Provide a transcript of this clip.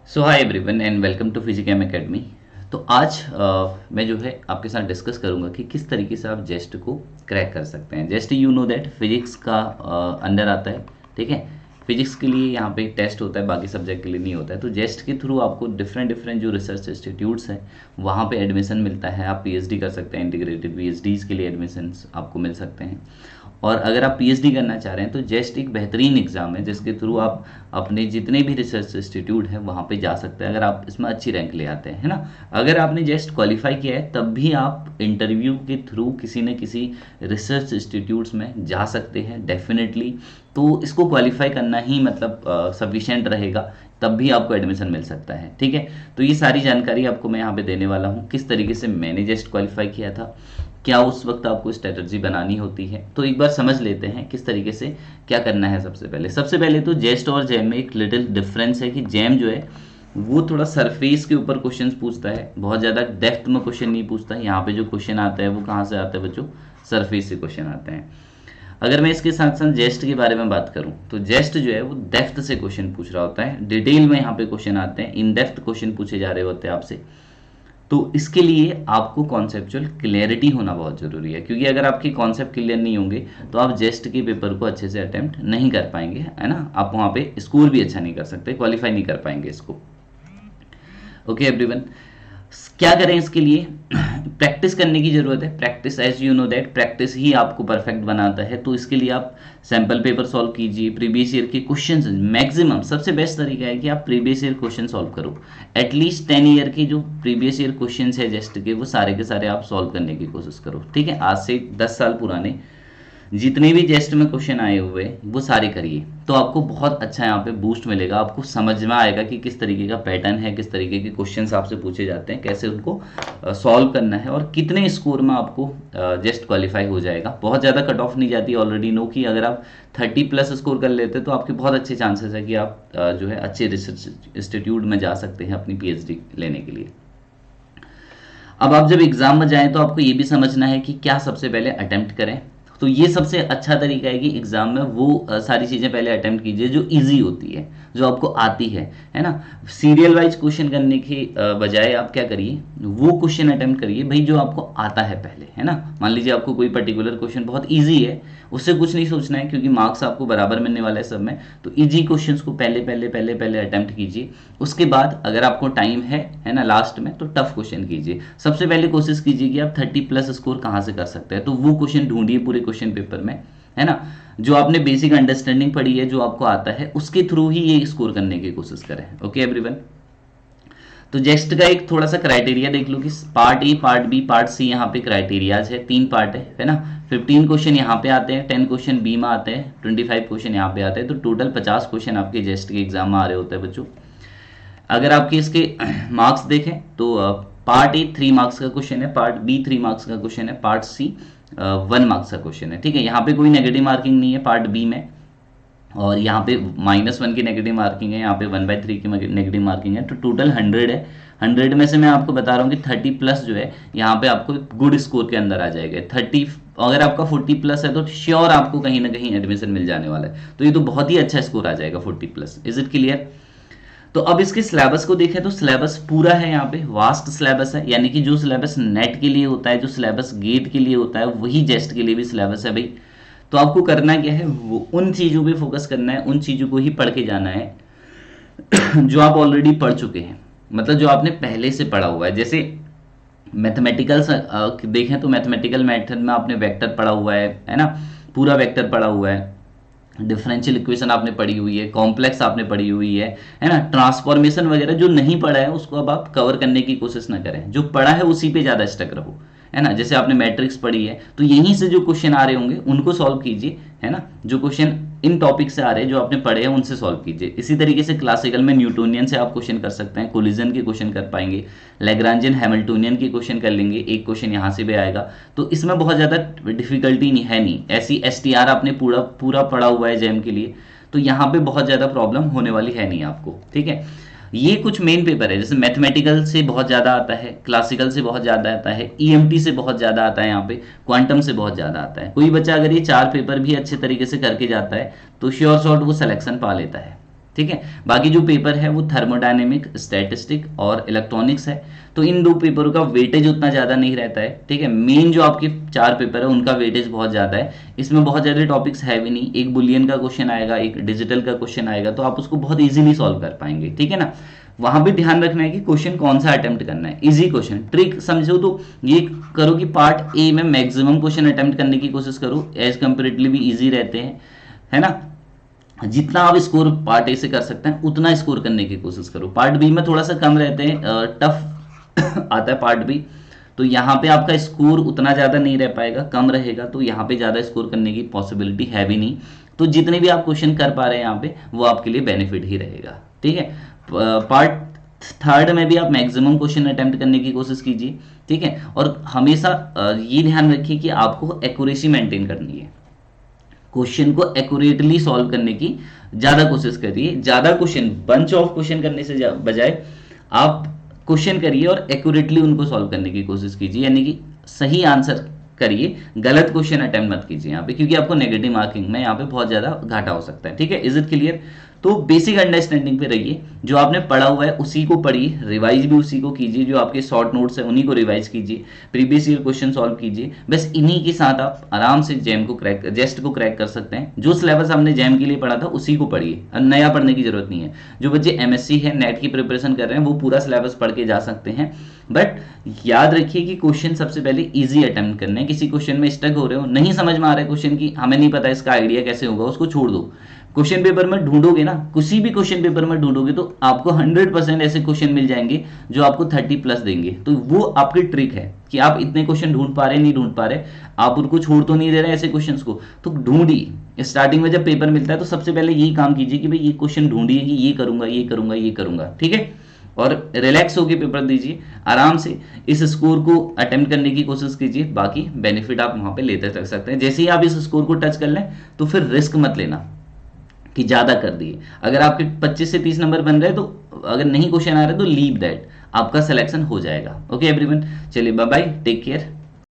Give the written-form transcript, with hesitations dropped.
So hi everyone and welcome to Physicam academy. तो आज मैं जो है आपके साथ डिस्कस करूंगा कि किस तरीके से आप जेस्ट को क्रैक कर सकते हैं। जेस्ट यू नो दैट फिजिक्स का अंडर आता है, ठीक है। फिजिक्स के लिए यहाँ पे टेस्ट होता है, बाकी सब्जेक्ट के लिए नहीं होता है। तो जेस्ट के थ्रू आपको डिफरेंट डिफरेंट जो रिसर्च इंस्टीट्यूट्स हैं वहाँ पे एडमिशन मिलता है। आप पीएचडी कर सकते हैं, इंटीग्रेटेड पीएचडीज के लिए एडमिशन आपको मिल सकते हैं। और अगर आप पीएचडी करना चाह रहे हैं तो जेस्ट एक बेहतरीन एग्ज़ाम है जिसके थ्रू आप अपने जितने भी रिसर्च इंस्टीट्यूट है वहाँ पे जा सकते हैं, अगर आप इसमें अच्छी रैंक ले आते हैं, है ना। अगर आपने जेस्ट क्वालिफाई किया है तब भी आप इंटरव्यू के थ्रू किसी न किसी रिसर्च इंस्टीट्यूट्स में जा सकते हैं डेफिनेटली। तो इसको क्वालिफाई करना ही मतलब सफिशिएंट रहेगा, तब भी आपको एडमिशन मिल सकता है, ठीक है। तो ये सारी जानकारी आपको मैं यहाँ पे देने वाला हूँ, किस तरीके से मैंने जेस्ट क्वालिफाई किया था, क्या उस वक्त आपको स्ट्रेटजी बनानी होती है। तो एक बार समझ लेते हैं किस तरीके से क्या करना है। सबसे पहले तो जेस्ट और जैम में एक लिटिल डिफरेंस है कि जैम जो है वो थोड़ा सरफेस के ऊपर क्वेश्चंस पूछता है, बहुत ज़्यादा डेप्थ में क्वेश्चन नहीं पूछता है। यहाँ पे जो क्वेश्चन आता है वो कहाँ से आता है बच्चों, सरफेस से क्वेश्चन आते हैं। अगर मैं इसके साथ साथ जेस्ट के बारे में बात करूं तो जेस्ट जो है वो डेप्थ से क्वेश्चन पूछ रहा होता है, डिटेल में यहाँ पे क्वेश्चन आते हैं, इन डेप्थ क्वेश्चन पूछे जा रहे होते हैं आपसे। तो इसके लिए आपको कॉन्सेप्चुअल क्लियरिटी होना बहुत ज़रूरी है, क्योंकि अगर आपके कॉन्सेप्ट क्लियर नहीं होंगे तो आप जेस्ट के पेपर को अच्छे से अटेम्प्ट नहीं कर पाएंगे, है ना। आप वहाँ पे स्कोर भी अच्छा नहीं कर सकते, क्वालिफाई नहीं कर पाएंगे इसको। ओके एवरीवन, क्या करें इसके लिए? प्रैक्टिस करने की ज़रूरत है। Practice, as you know that, practice ही आपको परफेक्ट बनाता है। तो इसके लिए आप सैम्पल पेपर सॉल्व कीजिए, प्रीवियस ईयर के क्वेश्चंस मैक्सिमम। सबसे बेस्ट तरीका है कि आप प्रीवियस ईयर क्वेश्चन सॉल्व करो। एटलीस्ट 10 ईयर के जो प्रीवियस ईयर क्वेश्चन है जेस्ट के, वो सारे के सारे आप सॉल्व करने की कोशिश करो, ठीक है। आज से 10 साल पुराने जितने भी जेस्ट में क्वेश्चन आए हुए वो सारे करिए, तो आपको बहुत अच्छा यहाँ पे बूस्ट मिलेगा। आपको समझ में आएगा कि किस तरीके का पैटर्न है, किस तरीके के क्वेश्चंस आपसे पूछे जाते हैं, कैसे उनको सॉल्व करना है और कितने स्कोर में आपको जेस्ट क्वालिफाई हो जाएगा। बहुत ज़्यादा कट ऑफ नहीं जाती, ऑलरेडी नो कि अगर आप 30+ स्कोर कर लेते तो आपके बहुत अच्छे चांसेस है कि आप जो है अच्छे रिसर्च इंस्टीट्यूट में जा सकते हैं अपनी पीएचडी लेने के लिए। अब आप जब एग्जाम में जाएं तो आपको ये भी समझना है कि क्या सबसे पहले अटेम्प्ट करें। तो ये सबसे अच्छा तरीका है कि एग्जाम में वो सारी चीज़ें पहले अटेम्प्ट कीजिए जो इजी होती है, जो आपको आती है ना। सीरियल वाइज क्वेश्चन करने के बजाय आप क्या करिए, वो क्वेश्चन अटेम्प्ट करिए भाई जो आपको आता है पहले, है ना। मान लीजिए आपको कोई पर्टिकुलर क्वेश्चन बहुत ईजी है, उससे कुछ नहीं सोचना है क्योंकि मार्क्स आपको बराबर मिलने वाला है सब में। तो इजी क्वेश्चंस को पहले पहले पहले पहले अटेम्प्ट कीजिए। उसके बाद अगर आपको टाइम है ना लास्ट में, तो टफ क्वेश्चन कीजिए। सबसे पहले कोशिश कीजिए कि आप 30+ स्कोर कहाँ से कर सकते हैं, तो वो क्वेश्चन ढूंढिए पूरे क्वेश्चन पेपर में, है ना। जो आपने बेसिक अंडरस्टैंडिंग पढ़ी है, जो आपको आता है, उसके थ्रू ही ये स्कोर करने की कोशिश करें। ओके एवरीवन, तो जेस्ट का एक थोड़ा सा क्राइटेरिया देख लो कि part A, part B, part C, यहाँ पे क्राइटेरियाज है, 3 पार्ट है ना। 15 क्वेश्चन यहाँ पे आते हैं, 10 क्वेश्चन बी में आते हैं, 25 क्वेश्चन यहाँ पे आते हैं। तो टोटल 50 क्वेश्चन आपके जेस्ट के एग्जाम में आ रहे होते हैं बच्चों। अगर आपके इसके मार्क्स देखें तो पार्ट ए 3 मार्क्स का क्वेश्चन है, पार्ट बी 3 मार्क्स का क्वेश्चन है, पार्ट सी 1 मार्क्स का क्वेश्चन है, ठीक है। यहाँ पे कोई नेगेटिव मार्किंग नहीं है पार्ट बी में, और यहाँ पे -1 की नेगेटिव मार्किंग है, यहाँ पे 1/3 की नेगेटिव मार्किंग है। तो टोटल 100 है। 100 में से मैं आपको बता रहा हूँ कि 30+ जो है यहाँ पे आपको गुड स्कोर के अंदर आ जाएगा। 30 अगर आपका 40+ है तो श्योर आपको कहीं ना कहीं एडमिशन मिल जाने वाला है। तो ये तो बहुत ही अच्छा स्कोर आ जाएगा 40+। Is it clear? तो अब इसके सिलेबस को देखें तो सिलेबस पूरा है, यहाँ पे वास्ट सिलेबस है, यानी कि जो सिलेबस नेट के लिए होता है, जो सिलेबस गेट के लिए होता है, वही जेस्ट के लिए भी सिलेबस है भाई। तो आपको करना क्या है, वो उन चीज़ों पे फोकस करना है, उन चीज़ों को ही पढ़ के जाना है जो आप ऑलरेडी पढ़ चुके हैं, मतलब जो आपने पहले से पढ़ा हुआ है। जैसे मैथमेटिकल देखें तो मैथमेटिकल मेथड में आपने वेक्टर पढ़ा हुआ है ना, पूरा वेक्टर पढ़ा हुआ है। डिफरेंशियल इक्वेशन आपने पढ़ी हुई है, कॉम्प्लेक्स आपने पढ़ी हुई है ना। ट्रांसफॉर्मेशन वगैरह जो नहीं पढ़ा है उसको अब आप कवर करने की कोशिश ना करें, जो पढ़ा है उसी पे ज़्यादा स्टक रहो, है ना। जैसे आपने मैट्रिक्स पढ़ी है तो यहीं से जो क्वेश्चन आ रहे होंगे उनको सॉल्व कीजिए, है ना। जो क्वेश्चन इन टॉपिक से आ रहे हैं, जो आपने पढ़े हैं, उनसे सॉल्व कीजिए। इसी तरीके से क्लासिकल में न्यूटोनियन से आप क्वेश्चन कर सकते हैं, कोलिजन के क्वेश्चन कर पाएंगे, लैग्रांजियन हैमिल्टोनियन के क्वेश्चन कर लेंगे, एक क्वेश्चन यहाँ से भी आएगा। तो इसमें बहुत ज़्यादा डिफिकल्टी नहीं है, नहीं ऐसी STR आपने पूरा पूरा पढ़ा हुआ है जैम के लिए, तो यहाँ पे बहुत ज़्यादा प्रॉब्लम होने वाली है नहीं आपको, ठीक है। ये कुछ मेन पेपर है, जैसे मैथमेटिकल से बहुत ज़्यादा आता है, क्लासिकल से बहुत ज़्यादा आता है, EMT से बहुत ज़्यादा आता है, यहाँ पे क्वांटम से बहुत ज़्यादा आता है। कोई बच्चा अगर ये 4 पेपर भी अच्छे तरीके से करके जाता है तो श्योर शॉट वो सिलेक्शन पा लेता है। ठीक है। बाकी जो पेपर है वो थर्मोडायनेमिक, स्टैटिस्टिक और इलेक्ट्रॉनिक्स है। तो इन दो पेपरों का वेटेज उतना ज़्यादा नहीं रहता है, ठीक है। मेन जो आपके 4 पेपर है उनका वेटेज बहुत ज़्यादा है। इसमें बहुत ज़्यादा टॉपिक्स है भी नहीं, एक बुलियन का क्वेश्चन आएगा, एक डिजिटल का क्वेश्चन आएगा, तो आप उसको बहुत ईजिली सॉल्व कर पाएंगे, ठीक है ना। वहां भी ध्यान रखना है कि क्वेश्चन कौन सा अटेम्प्ट करना है, इजी क्वेश्चन। ट्रिक समझो तो ये करो कि पार्ट ए में मैक्सिमम क्वेश्चन अटेम्प्ट करने की कोशिश करो, एज कंपेरेटिवली भी इजी रहते हैं, है ना। जितना आप स्कोर पार्ट ए से कर सकते हैं उतना स्कोर करने की कोशिश करो। पार्ट बी में थोड़ा सा कम रहते हैं, टफ आता है पार्ट बी, तो यहाँ पे आपका स्कोर उतना ज़्यादा नहीं रह पाएगा, कम रहेगा, तो यहाँ पे ज़्यादा स्कोर करने की पॉसिबिलिटी है भी नहीं। तो जितने भी आप क्वेश्चन कर पा रहे हैं यहाँ पे वो आपके लिए बेनिफिट ही रहेगा, ठीक है। पार्ट थर्ड में भी आप मैक्सिमम क्वेश्चन अटेम्प्ट करने की कोशिश कीजिए, ठीक है। और हमेशा ये ध्यान रखिए कि आपको एक्यूरेसी मेंटेन करनी है, क्वेश्चन को एक्यूरेटली सॉल्व करने की ज्यादा कोशिश करिए। ज्यादा क्वेश्चन, बंच ऑफ क्वेश्चन करने से बजाय आप क्वेश्चन करिए और एक्यूरेटली उनको सॉल्व करने की कोशिश कीजिए, यानी कि सही आंसर करिए, गलत क्वेश्चन अटेम्प्ट मत कीजिए यहाँ पे, क्योंकि आपको नेगेटिव मार्किंग में यहाँ पे बहुत ज्यादा घाटा हो सकता है, ठीक है। Is it clear? तो बेसिक अंडरस्टैंडिंग पे रहिए, जो आपने पढ़ा हुआ है उसी को पढ़िए, रिवाइज भी उसी को कीजिए, जो आपके शॉर्ट नोट्स है उन्हीं को रिवाइज कीजिए, प्रीवियस ईयर क्वेश्चन सॉल्व कीजिए। बस इन्हीं के साथ आप आराम से जेस्ट को क्रैक कर सकते हैं। जो सिलेबस हमने जैम के लिए पढ़ा था उसी को पढ़िए, नया पढ़ने की जरूरत नहीं है। जो बच्चे एमएससी है, नेट की प्रिपरेशन कर रहे हैं, वो पूरा सिलेबस पढ़ के जा सकते हैं, बट याद रखिए कि क्वेश्चन सबसे पहले इजी अटेम्प्ट करने हैं। किसी क्वेश्चन में स्टक हो रहे हो, नहीं समझ में आ रहा है क्वेश्चन की, हमें नहीं पता इसका आइडिया कैसे होगा, उसको छोड़ दो। क्वेश्चन पेपर में ढूंढोगे ना, किसी भी क्वेश्चन पेपर में ढूंढोगे तो आपको 100% ऐसे क्वेश्चन मिल जाएंगे जो आपको 30+ देंगे। तो वो आपकी ट्रिक है कि आप इतने क्वेश्चन ढूंढ पा रहे नहीं ढूंढ पा रहे, आप उनको छोड़ तो नहीं दे रहे ऐसे क्वेश्चंस को, तो ढूंढिए। स्टार्टिंग में जब पेपर मिलता है तो सबसे पहले यही काम कीजिए कि भाई ये क्वेश्चन ढूंढिए कि ये करूंगा ये करूंगा ये करूंगा, ठीक है। और रिलैक्स होकर पेपर दीजिए, आराम से इस स्कोर को अटेम्प्ट करने की कोशिश कीजिए। बाकी बेनिफिट आप वहां पे लेते रह सकते हैं। जैसे ही आप इस स्कोर को टच कर लें तो फिर रिस्क मत लेना कि ज्यादा कर दिए। अगर आपके 25 से 30 नंबर बन रहे तो अगर नहीं क्वेश्चन आ रहे तो लीव दैट, आपका सिलेक्शन हो जाएगा। ओके एवरीवन, चलिए बाय बाय, टेक केयर।